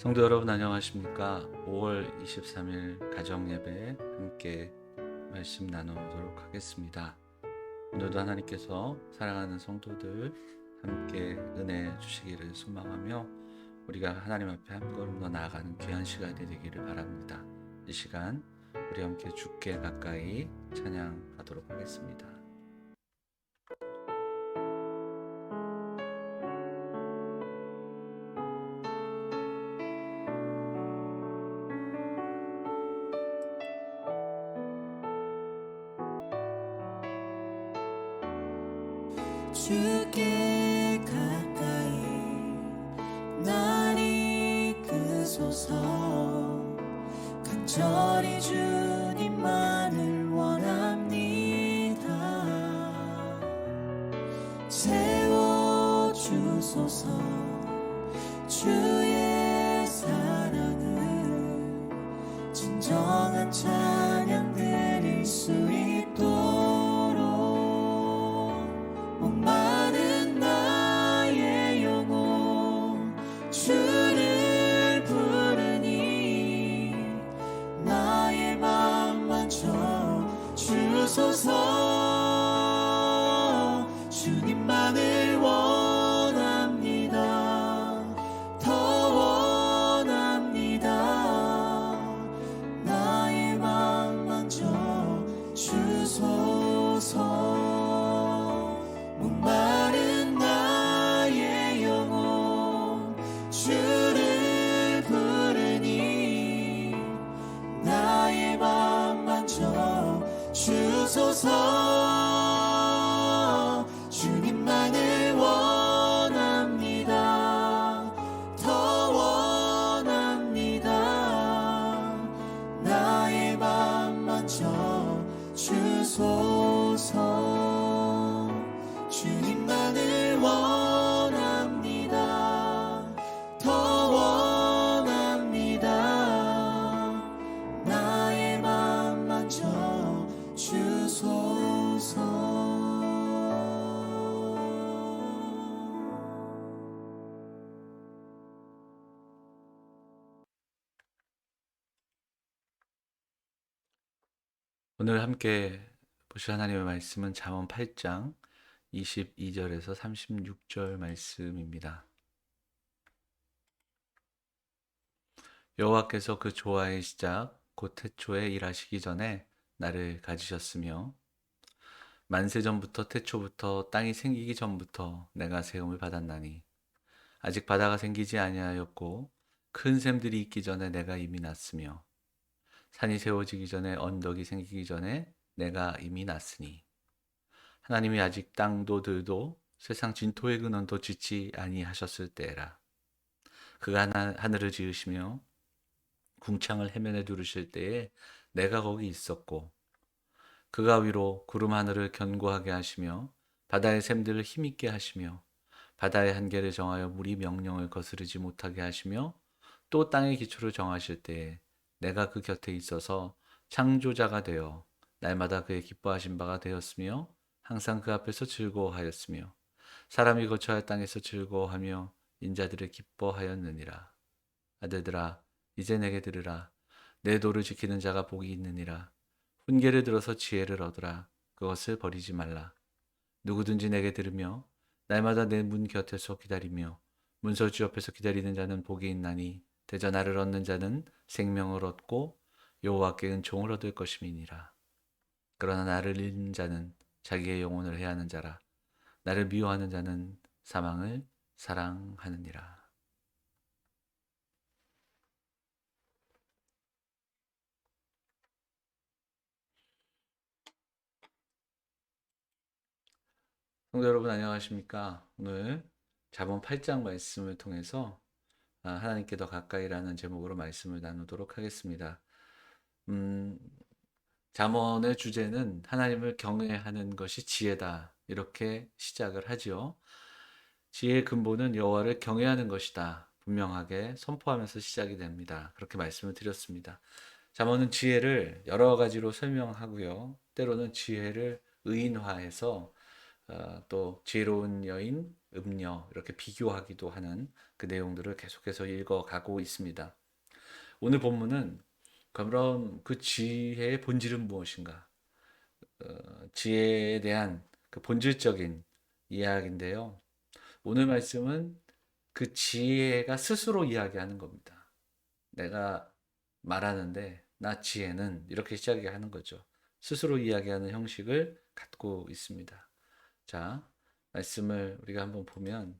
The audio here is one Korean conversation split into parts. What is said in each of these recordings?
성도 여러분 안녕하십니까? 5월 23일 가정예배 함께 말씀 나누도록 하겠습니다. 오늘도 하나님께서 사랑하는 성도들 함께 은혜 주시기를 소망하며 우리가 하나님 앞에 한 걸음 더 나아가는 귀한 시간이 되기를 바랍니다. 이 시간 우리 함께 주께 가까이 찬양하도록 하겠습니다. 주께 가까이 날 이끄소서. 간절히 주님만을 원합니다. 채워주소서. 주의 사랑을 진정한 찬양 드릴 수 있도록 목마른 나의 영혼 주를 부르니 나의 맘 만져 주소서. 주님만을 원합니다. 더 원합니다. 나의 맘 만져 주소서. 목마른 나의 영혼 주를 부르니 나의 맘 만져 주소서. 주님만을 원합니다. 더 원합니다. 나의 맘 만져 주소서. 주님만을 원합니다. 더 원합니다. 나의 맘 만져 주소서. 오늘 함께 보실 하나님의 말씀은 잠언 8장 22절에서 36절 말씀입니다. 여호와께서 그 조화의 시작 곧 태초에 일하시기 전에 나를 가지셨으며 만세 전부터 태초부터 땅이 생기기 전부터 내가 세움을 받았나니 아직 바다가 생기지 아니하였고 큰 샘들이 있기 전에 내가 이미 났으며 산이 세워지기 전에 언덕이 생기기 전에 내가 이미 났으니 하나님이 아직 땅도 들도 세상 진토의 근원도 짓지 아니하셨을 때라. 그가 하늘을 지으시며 궁창을 해면에 두르실 때에 내가 거기 있었고 그가 위로 구름 하늘을 견고하게 하시며 바다의 샘들을 힘있게 하시며 바다의 한계를 정하여 물이 명령을 거스르지 못하게 하시며 또 땅의 기초를 정하실 때에 내가 그 곁에 있어서 창조자가 되어 날마다 그의 기뻐하신 바가 되었으며 항상 그 앞에서 즐거워하였으며 사람이 거처할 땅에서 즐거워하며 인자들을 기뻐하였느니라. 아들들아 이제 내게 들으라. 내 도를 지키는 자가 복이 있느니라. 훈계를 들어서 지혜를 얻으라. 그것을 버리지 말라. 누구든지 내게 들으며 날마다 내 문 곁에서 기다리며 문설주 옆에서 기다리는 자는 복이 있나니 대저 나를 얻는 자는 생명을 얻고 여호와께 은총을 얻을 것임이니라. 그러나 나를 잃는 자는 자기의 영혼을 해하는 자라. 나를 미워하는 자는 사망을 사랑하느니라. 성도 여러분 안녕하십니까? 오늘 잠언 8장 말씀을 통해서 하나님께 더 가까이라는 제목으로 말씀을 나누도록 하겠습니다. 음, 잠언의 주제는 하나님을 경외하는 것이 지혜다. 이렇게 시작을 하지요. 지혜의 근본은 여호와를 경외하는 것이다. 분명하게 선포하면서 시작이 됩니다. 그렇게 말씀을 드렸습니다. 잠언은 지혜를 여러 가지로 설명하고요. 때로는 지혜를 의인화해서 또 지혜로운 여인, 음녀 이렇게 비교하기도 하는 그 내용들을 계속해서 읽어가고 있습니다. 오늘 본문은 그럼 그 지혜의 본질은 무엇인가? 지혜에 대한 그 본질적인 이야기인데요. 오늘 말씀은 그 지혜가 스스로 이야기하는 겁니다. 내가 말하는데 나 지혜는 이렇게 시작하는 거죠. 스스로 이야기하는 형식을 갖고 있습니다. 자, 말씀을 우리가 한번 보면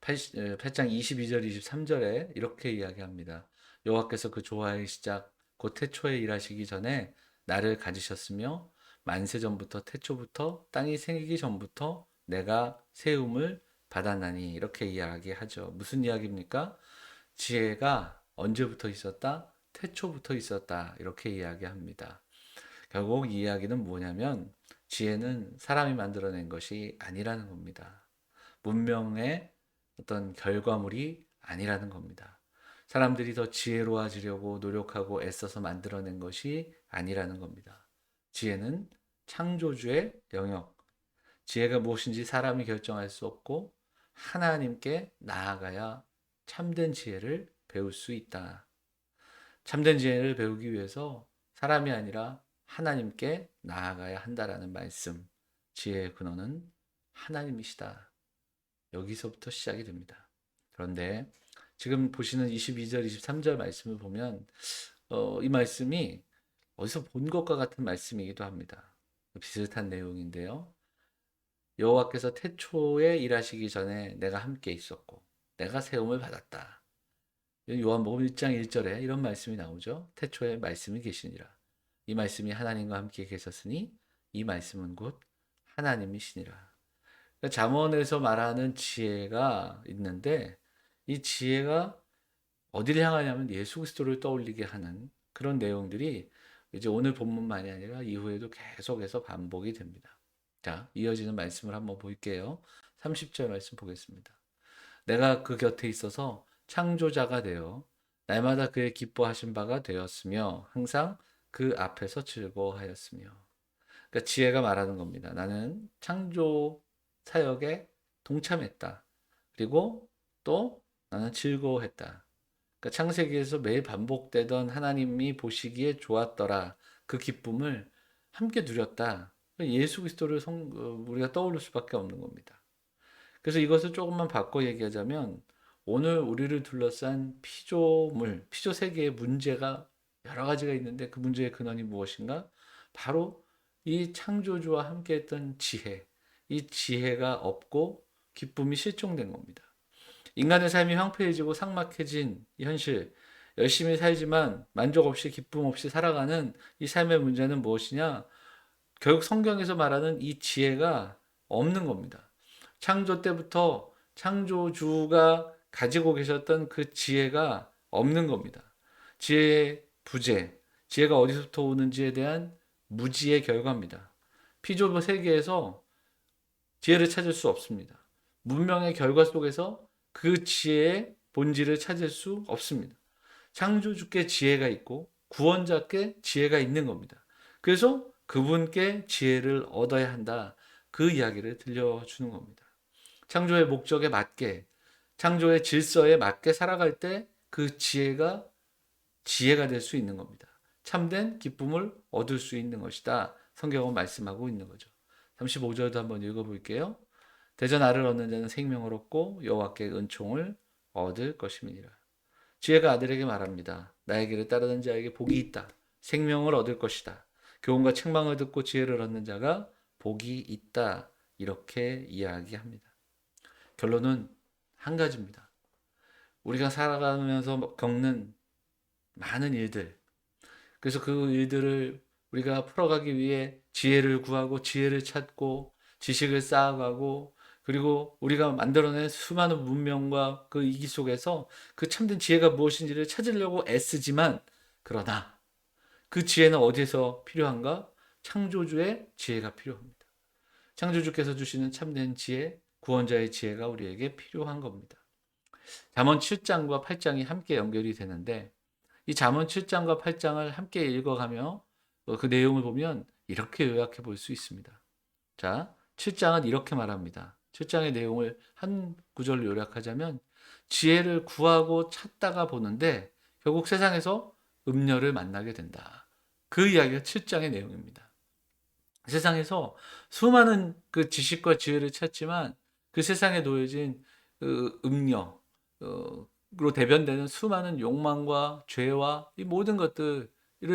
8장 22절 23절에 이렇게 이야기합니다. 여호와께서 그 조화의 시작 곧 태초에 일하시기 전에 나를 가지셨으며 만세 전부터 태초부터 땅이 생기기 전부터 내가 세움을 받았나니 이렇게 이야기하죠. 무슨 이야기입니까? 지혜가 언제부터 있었다? 태초부터 있었다. 이렇게 이야기합니다. 결국 이 이야기는 뭐냐면 지혜는 사람이 만들어낸 것이 아니라는 겁니다. 문명의 어떤 결과물이 아니라는 겁니다. 사람들이 더 지혜로워지려고 노력하고 애써서 만들어낸 것이 아니라는 겁니다. 지혜는 창조주의 영역, 지혜가 무엇인지 사람이 결정할 수 없고 하나님께 나아가야 참된 지혜를 배울 수 있다. 참된 지혜를 배우기 위해서 사람이 아니라 하나님께 나아가야 한다라는 말씀. 지혜의 근원은 하나님이시다. 여기서부터 시작이 됩니다. 그런데 지금 보시는 22절, 23절 말씀을 보면 이 말씀이 어디서 본 것과 같은 말씀이기도 합니다. 비슷한 내용인데요. 여호와께서 태초에 일하시기 전에 내가 함께 있었고 내가 세움을 받았다. 요한복음 1장 1절에 이런 말씀이 나오죠. 태초에 말씀이 계시니라. 이 말씀이 하나님과 함께 계셨으니 이 말씀은 곧 하나님이시니라. 그러니까 잠언에서 말하는 지혜가 있는데 이 지혜가 어디를 향하냐면 예수 그리스도를 떠올리게 하는 그런 내용들이 이제 오늘 본문만이 아니라 이후에도 계속해서 반복이 됩니다. 자, 이어지는 말씀을 한번 볼게요. 30절 말씀 보겠습니다. 내가 그 곁에 있어서 창조자가 되어 날마다 그의 기뻐하신 바가 되었으며 항상 그 앞에서 즐거워하였으며. 그러니까 지혜가 말하는 겁니다. 나는 창조 사역에 동참했다. 그리고 또 나는 즐거워했다. 그러니까 창세기에서 매일 반복되던 하나님이 보시기에 좋았더라. 그 기쁨을 함께 누렸다. 예수 그리스도를 우리가 떠올릴 수밖에 없는 겁니다. 그래서 이것을 조금만 바꿔 얘기하자면 오늘 우리를 둘러싼 피조물, 피조 세계의 문제가 여러 가지가 있는데 그 문제의 근원이 무엇인가? 바로 이 창조주와 함께했던 지혜, 이 지혜가 없고 기쁨이 실종된 겁니다. 인간의 삶이 황폐해지고 삭막해진 이 현실, 열심히 살지만 만족 없이 기쁨 없이 살아가는 이 삶의 문제는 무엇이냐? 결국 성경에서 말하는 이 지혜가 없는 겁니다. 창조 때부터 창조주가 가지고 계셨던 그 지혜가 없는 겁니다. 지혜의 부재, 지혜가 어디서부터 오는지에 대한 무지의 결과입니다. 피조 세계에서 지혜를 찾을 수 없습니다. 문명의 결과 속에서 그 지혜의 본질을 찾을 수 없습니다. 창조주께 지혜가 있고 구원자께 지혜가 있는 겁니다. 그래서 그분께 지혜를 얻어야 한다. 그 이야기를 들려주는 겁니다. 창조의 목적에 맞게, 창조의 질서에 맞게 살아갈 때 그 지혜가 될 수 있는 겁니다. 참된 기쁨을 얻을 수 있는 것이다. 성경은 말씀하고 있는 거죠. 35절도 한번 읽어볼게요. 대전 알을 얻는 자는 생명을 얻고 여호와께 은총을 얻을 것임이니라. 지혜가 아들에게 말합니다. 나의 길을 따르는 자에게 복이 있다. 생명을 얻을 것이다. 교훈과 책망을 듣고 지혜를 얻는 자가 복이 있다. 이렇게 이야기합니다. 결론은 한 가지입니다. 우리가 살아가면서 겪는 많은 일들, 그래서 그 일들을 우리가 풀어가기 위해 지혜를 구하고 지혜를 찾고 지식을 쌓아가고 그리고 우리가 만들어낸 수많은 문명과 그 이기 속에서 그 참된 지혜가 무엇인지를 찾으려고 애쓰지만 그러나 그 지혜는 어디에서 필요한가? 창조주의 지혜가 필요합니다. 창조주께서 주시는 참된 지혜, 구원자의 지혜가 우리에게 필요한 겁니다. 잠언 7장과 8장이 함께 연결이 되는데 이 잠언 7장과 8장을 함께 읽어가며 그 내용을 보면 이렇게 요약해 볼 수 있습니다. 자, 7장은 이렇게 말합니다. 7장의 내용을 한 구절로 요약하자면 지혜를 구하고 찾다가 보는데 결국 세상에서 음녀를 만나게 된다. 그 이야기가 7장의 내용입니다. 세상에서 수많은 그 지식과 지혜를 찾지만 그 세상에 놓여진 그 음녀로 대변되는 수많은 욕망과 죄와 이 모든 것들을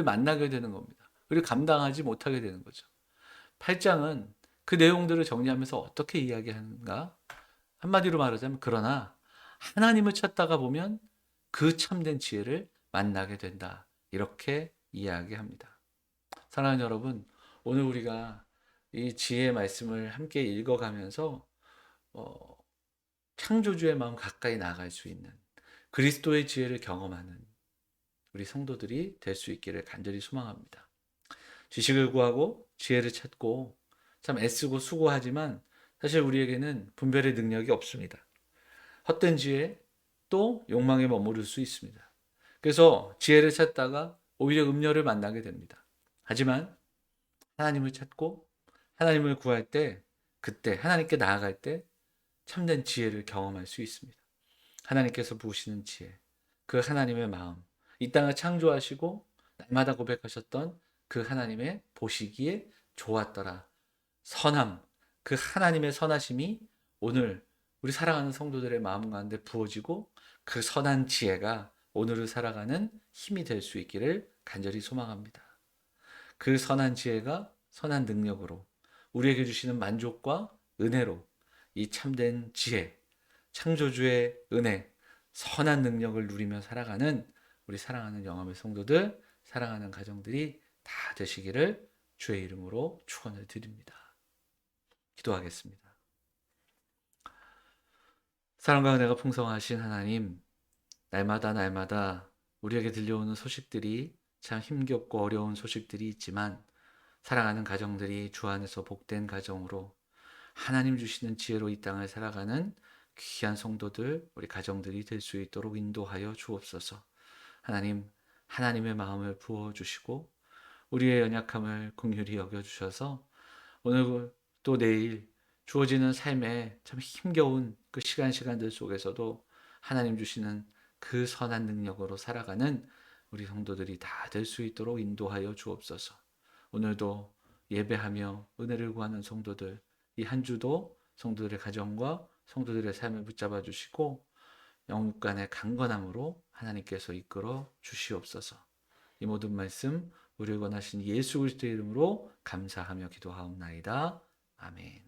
만나게 되는 겁니다. 그리고 감당하지 못하게 되는 거죠. 8장은 그 내용들을 정리하면서 어떻게 이야기하는가? 한마디로 말하자면 그러나 하나님을 찾다가 보면 그 참된 지혜를 만나게 된다. 이렇게 이야기합니다. 사랑하는 여러분, 오늘 우리가 이 지혜의 말씀을 함께 읽어가면서 어, 창조주의 마음 가까이 나아갈 수 있는 그리스도의 지혜를 경험하는 우리 성도들이 될 수 있기를 간절히 소망합니다. 지식을 구하고 지혜를 찾고 참 애쓰고 수고하지만 사실 우리에게는 분별의 능력이 없습니다. 헛된 지혜 또 욕망에 머무를 수 있습니다. 그래서 지혜를 찾다가 오히려 음녀를 만나게 됩니다. 하지만 하나님을 찾고 하나님을 구할 때 그때 하나님께 나아갈 때 참된 지혜를 경험할 수 있습니다. 하나님께서 부으시는 지혜, 그 하나님의 마음, 이 땅을 창조하시고 날마다 고백하셨던 그 하나님의 보시기에 좋았더라. 선함, 그 하나님의 선하심이 오늘 우리 사랑하는 성도들의 마음 가운데 부어지고 그 선한 지혜가 오늘을 살아가는 힘이 될 수 있기를 간절히 소망합니다. 그 선한 지혜가 선한 능력으로 우리에게 주시는 만족과 은혜로 이 참된 지혜, 창조주의 은혜, 선한 능력을 누리며 살아가는 우리 사랑하는 영암의 성도들, 사랑하는 가정들이 다 되시기를 주의 이름으로 축원을 드립니다. 기도하겠습니다. 사랑과 은혜가 풍성하신 하나님, 날마다 우리에게 들려오는 소식들이 참 힘겹고 어려운 소식들이 있지만 사랑하는 가정들이 주 안에서 복된 가정으로 하나님 주시는 지혜로 이 땅을 살아가는 귀한 성도들, 우리 가정들이 될 수 있도록 인도하여 주옵소서. 하나님, 하나님의 마음을 부어주시고 우리의 연약함을 긍휼히 여겨주셔서 오늘 또 내일 주어지는 삶에 참 힘겨운 그 시간들 속에서도 하나님 주시는 그 선한 능력으로 살아가는 우리 성도들이 다 될 수 있도록 인도하여 주옵소서. 오늘도 예배하며 은혜를 구하는 성도들, 이 한 주도 성도들의 가정과 성도들의 삶을 붙잡아 주시고 영육 간의 강건함으로 하나님께서 이끌어 주시옵소서. 이 모든 말씀 우리를 원하신 예수 그리스도의 이름으로 감사하며 기도하옵나이다. 아멘.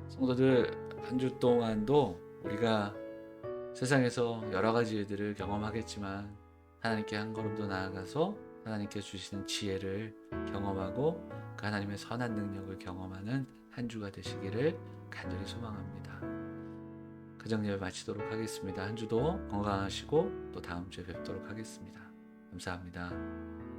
성도들, 한 주 동안도 우리가 세상에서 여러 가지 일들을 경험하겠지만 하나님께 한 걸음 더 나아가서 하나님께 주시는 지혜를 경험하고 그 하나님의 선한 능력을 경험하는 한 주가 되시기를 간절히 소망합니다. 가정 예배 마치도록 하겠습니다. 한 주도 건강하시고 또 다음 주에 뵙도록 하겠습니다. 감사합니다.